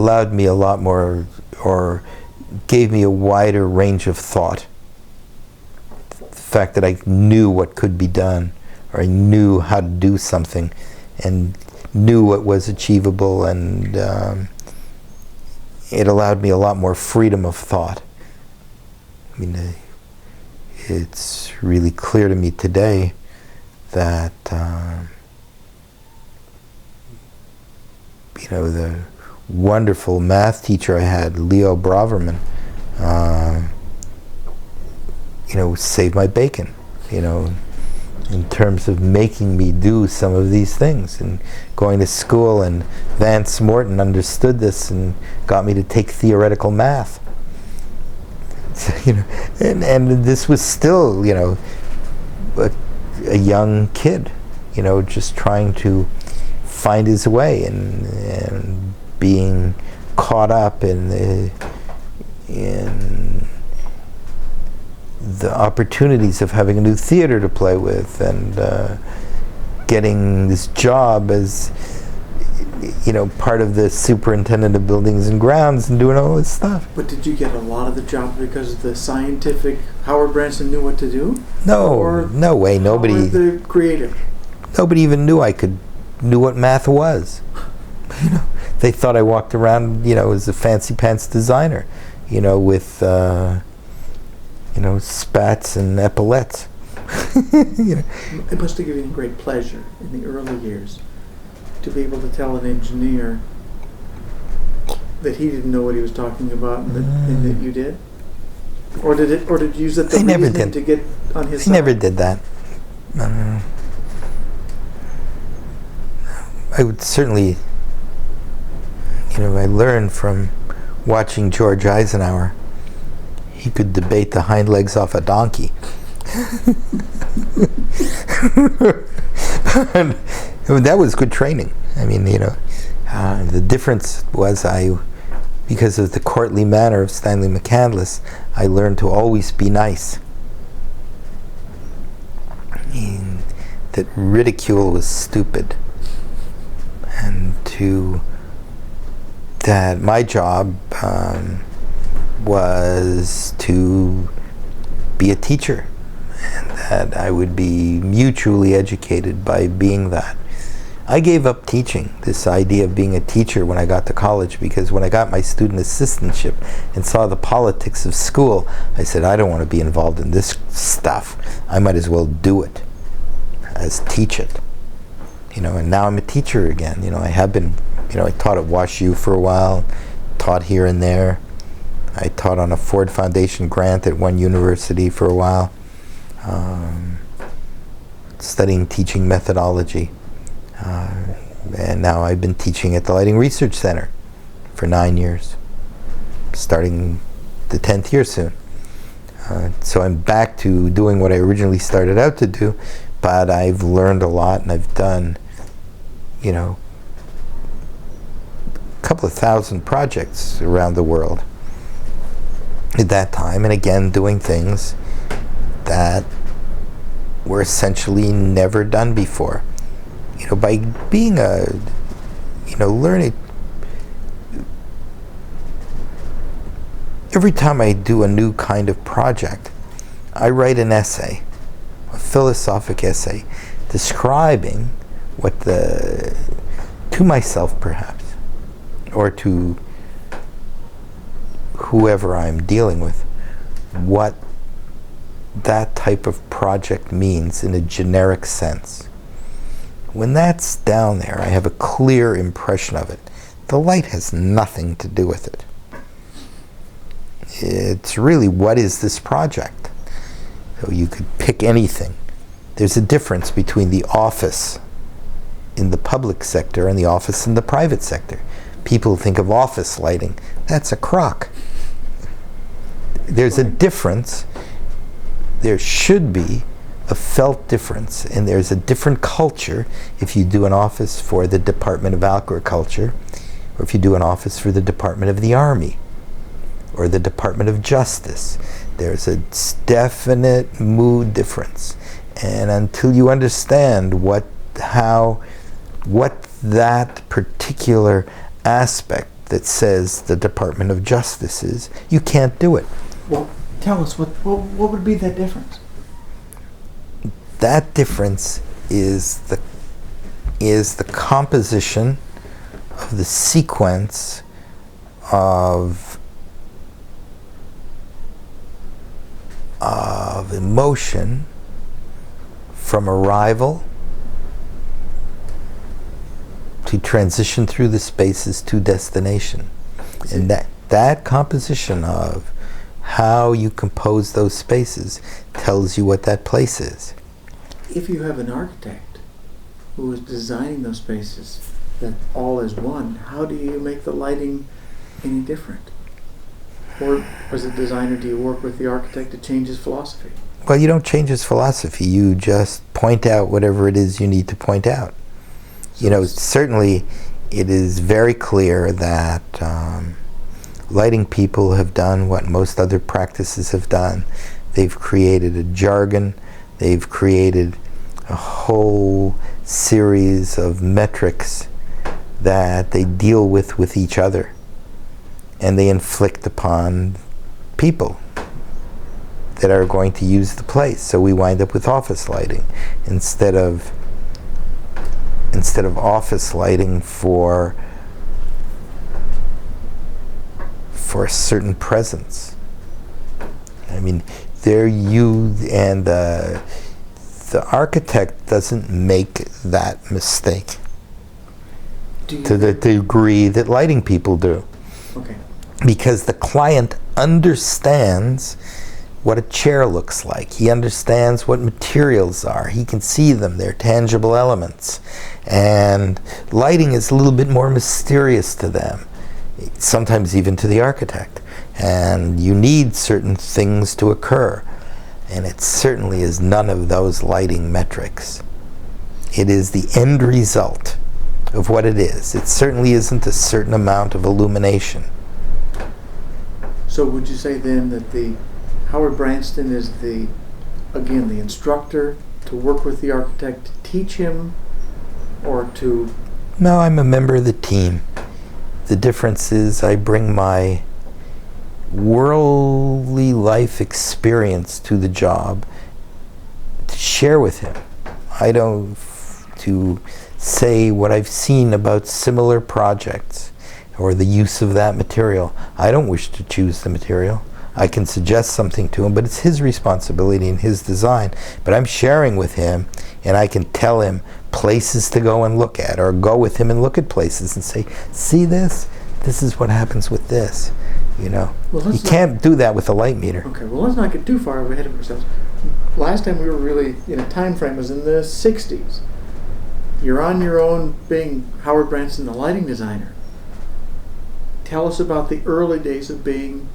allowed me a lot more, or gave me a wider range of thought. The fact that I knew what could be done, or I knew how to do something, and knew what was achievable, and it allowed me a lot more freedom of thought. I mean, it's really clear to me today that the wonderful math teacher I had, Leo Braverman, saved my bacon, in terms of making me do some of these things. And going to school, and Vance Morton understood this and got me to take theoretical math. So, and this was still, a young kid, just trying to find his way, and being caught up in the opportunities of having a new theater to play with, and getting this job as part of the superintendent of buildings and grounds, and doing all this stuff. But did you get a lot of the job because the scientific Howard Branson knew what to do? No, no way. Nobody. The creative. Nobody even knew what math was. They thought I walked around, as a fancy pants designer, with spats and epaulettes. It must have given you great pleasure in the early years to be able to tell an engineer that he didn't know what he was talking about, and that you did, or did you use it to get on his side? I never did that. I would certainly, I learned from watching George Eisenhower. He could debate the hind legs off a donkey. And that was good training. I mean, the difference was because of the courtly manner of Stanley McCandless, I learned to always be nice. That ridicule was stupid. And that my job was to be a teacher, and that I would be mutually educated by being that. I gave up teaching, this idea of being a teacher, when I got to college, because when I got my student assistantship and saw the politics of school, I said, I don't want to be involved in this stuff. I might as well do it as teach it. And now I'm a teacher again. I have been, I taught at WashU for a while, taught here and there. I taught on a Ford Foundation grant at one university for a while, studying teaching methodology. And now I've been teaching at the Lighting Research Center for 9 years, starting the 10th year soon. So I'm back to doing what I originally started out to do, but I've learned a lot, and I've done, a couple of thousand projects around the world at that time, and again doing things that were essentially never done before. By being learning. Every time I do a new kind of project, I write an essay, a philosophic essay, describing to myself perhaps, or to whoever I'm dealing with, what that type of project means in a generic sense. When that's down there, I have a clear impression of it. The light has nothing to do with it. It's really, what is this project? So you could pick anything. There's a difference between the office in the public sector and the office in the private sector. People think of office lighting. That's a crock. There's a difference. There should be a felt difference, and there's a different culture if you do an office for the Department of Agriculture, or if you do an office for the Department of the Army, or the Department of Justice. There's a definite mood difference. And until you understand what that particular aspect that says the Department of Justice is. You can't do it. Well, tell us, what would be that difference? That difference is the composition of the sequence of emotion from arrival to transition through the spaces to destination. And that composition of how you compose those spaces tells you what that place is. If you have an architect who is designing those spaces that all is one, how do you make the lighting any different? Or as a designer, do you work with the architect to change his philosophy? Well, you don't change his philosophy. You just point out whatever it is you need to point out. Certainly it is very clear that lighting people have done what most other practices have done. They've created a jargon. They've created a whole series of metrics that they deal with each other, and they inflict upon people that are going to use the place. So we wind up with office lighting instead of office lighting for a certain presence. I mean, and the architect doesn't make that mistake to the degree that lighting people do. Okay. Because the client understands what a chair looks like. He understands what materials are. He can see them. They're tangible elements. And lighting is a little bit more mysterious to them, sometimes even to the architect. And you need certain things to occur. And it certainly is none of those lighting metrics. It is the end result of what it is. It certainly isn't a certain amount of illumination. So would you say then that the Howard Branston is the instructor to work with the architect to teach him, or to... No, I'm a member of the team. The difference is I bring my worldly life experience to the job to share with him. I don't to say what I've seen about similar projects or the use of that material. I don't wish to choose the material. I can suggest something to him, but it's his responsibility and his design. But I'm sharing with him, and I can tell him places to go and look at, or go with him and look at places and say, see this? This is what happens with this. Well, you can't do that with a light meter. Okay, well, let's not get too far ahead of ourselves. Last time we were really in a time frame was in the 60s. You're on your own being Howard Branston, the lighting designer. Tell us about the early days of being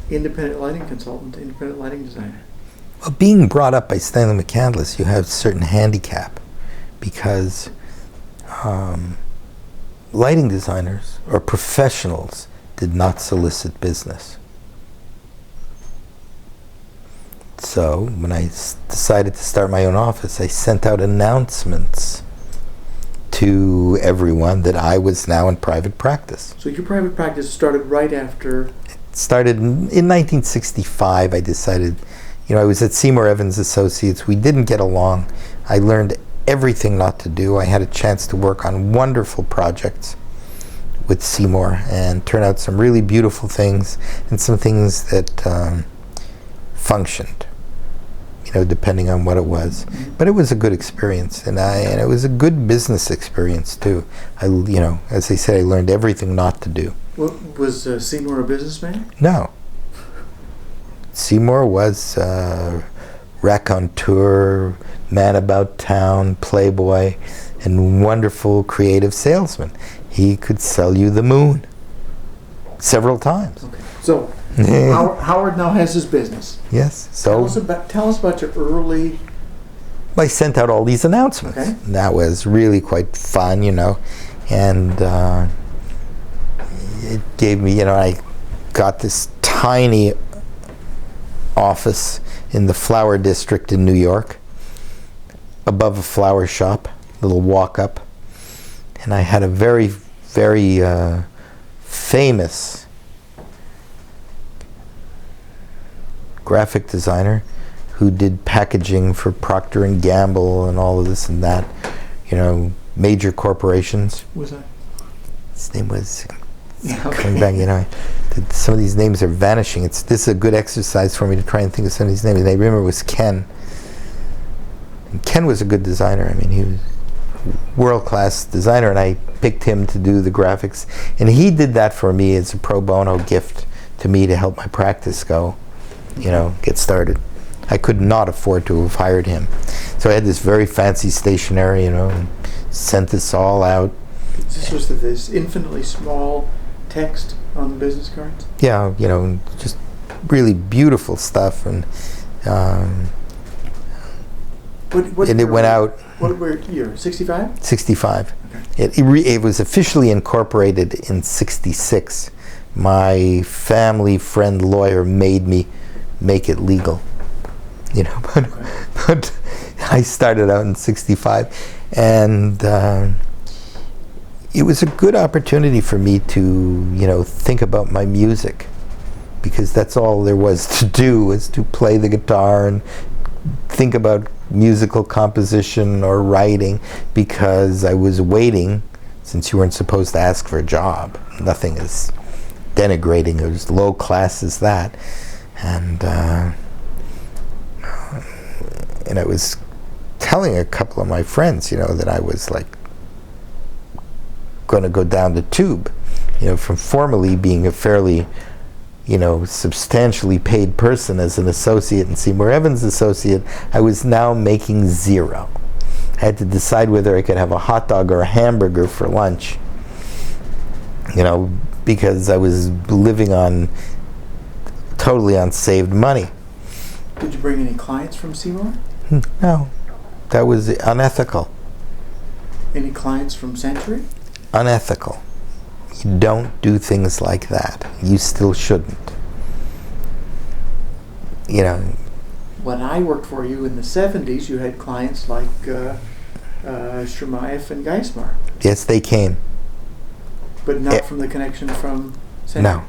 independent lighting consultant, independent lighting designer. Well, being brought up by Stanley McCandless, you have a certain handicap because lighting designers or professionals did not solicit business. So when I decided to start my own office, I sent out announcements to everyone that I was now in private practice. So your private practice started right after? It started in 1965. I decided, I was at Seymour Evans Associates. We didn't get along. I learned everything not to do. I had a chance to work on wonderful projects with Seymour and turn out some really beautiful things and some things that functioned, depending on what it was. But it was a good experience, and it was a good business experience too. As I said, I learned everything not to do. Was Seymour a businessman? No. Seymour was raconteur, man about town, playboy, and wonderful creative salesman. He could sell you the moon several times. Okay. So Howard now has his business. Yes. So tell us about your early... I sent out all these announcements. Okay. That was really quite fun, and it gave me, I got this tiny office in the flower district in New York, above a flower shop, little walk up, and I had a very, very famous graphic designer who did packaging for Procter and Gamble and all of this and that, you know, major corporations. Was that? His name was Yeah, okay. coming back, you know. Some of these names are vanishing. This is a good exercise for me to try and think of some of these names. And I remember it was Ken. And Ken was a good designer. I mean, he was a world-class designer, and I picked him to do the graphics. And he did that for me as a pro bono gift to me to help my practice go, you know, get started. I could not afford to have hired him. So I had this very fancy stationery, you know, and sent this all out. This was this infinitely small text on the business cards? Yeah, you know, just really beautiful stuff, and What and it year went were- out What were year? 65? 65. Okay. It was officially incorporated in 66. My family friend lawyer made me make it legal, you know, but I started out in 65, and it was a good opportunity for me to, you know, think about my music, because that's all there was to do, was to play the guitar and think about musical composition or writing, because I was waiting, since you weren't supposed to ask for a job. Nothing as denigrating or as low class as that. And I was telling a couple of my friends, you know, that I was like going to go down the tube, you know, from formerly being a fairly, you know, substantially paid person as an associate in Seymour Evans Associate. I was now making zero. I had to decide whether I could have a hot dog or a hamburger for lunch, you know, because I was living on totally unsaved money. Did you bring any clients from Seymour? No, that was unethical. Any clients from Century? Unethical. You don't do things like that. You still shouldn't. You know, When I worked for you in the 70s, you had clients like Shermaeff and Geismar, yes, they came. but not Eh. from the connection from Century. No,